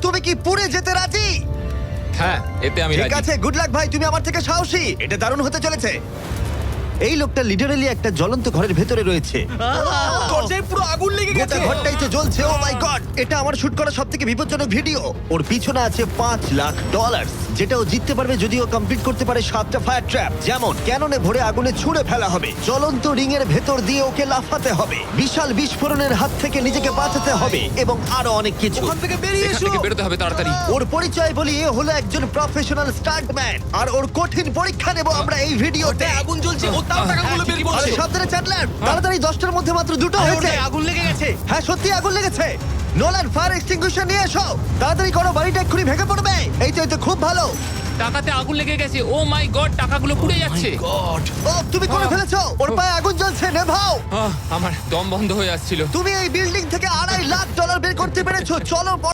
তুমি কি পুড়ে যেতে রাজি? হ্যাঁ, এতে আমি ঠিক রাজি। আছে, গুড লাক ভাই, তুমি আমার থেকে সাহসী। এটা দারুণ হতে চলেছে। এই লোকটা লিটারালি একটা জ্বলন্ত ঘরের ভেতরে রয়েছে। দরজায় পুরো আগুন লেগে গোটা গেছে। ঘরটাই তো জ্বলছে। ও মাই গড, এটা আমার শুট করা সবথেকে বিপজ্জনক ভিডিও। ওর পিছনে আছে $5,00,000, যেটা ও জিততে পারবে যদি ও কমপ্লিট করতে পারে 7টা ফায়ার ট্র্যাপ। যেমন ক্যাননে ভরে আগুনে ছুঁড়ে ফেলা হবে, জ্বলন্ত রিং এর ভেতর দিয়ে ওকে লাফাতে হবে, বিশাল বিস্ফোরণের হাত থেকে নিজেকে বাঁচাতে হবে এবং আরো অনেক কিছু। ওখান থেকে বেরিয়ে এখান এসো। থেকে বেরোতে হবে তাড়াতাড়ি। ওর পরিচয় বলি, এ হলো একজন প্রফেশনাল স্টান্টম্যান, আর ওর কঠিন পরীক্ষা নেব আমরা এই ভিডিওতে। ওটায় আগুন জ্বলছে, ও তাও টাকাগুলো বের আরে করছে। সাবধানে চ্যান্ডলার, তাড়াতাড়ি 10টার মধ্যে মাত্র 2টো হয়েছে। আগুন লেগে গেছে। হ্যাঁ, সত্যি আগুন লেগেছে। নোলান, ফায়ার এক্সটিংগুইশার নিয়ে এসো, তাড়াতাড়ি করো, বাড়িটা এক্ষুনি ভেঙে পড়বে। এই তো খুব ভালো। টাকাতে আগুন লেগে গেছে। ও মাই গড, টাকাগুলো পুড়ে যাচ্ছে। গড। ও, তুমি করে ফেলেছো। ওর পায়ে আগুন জ্বলছে, নেভাও। আমার দম বন্ধ হয়ে আসছিল। তুমি এই বিল্ডিং থেকে $2.5 লাখ বের করতে পেরেছো। চলো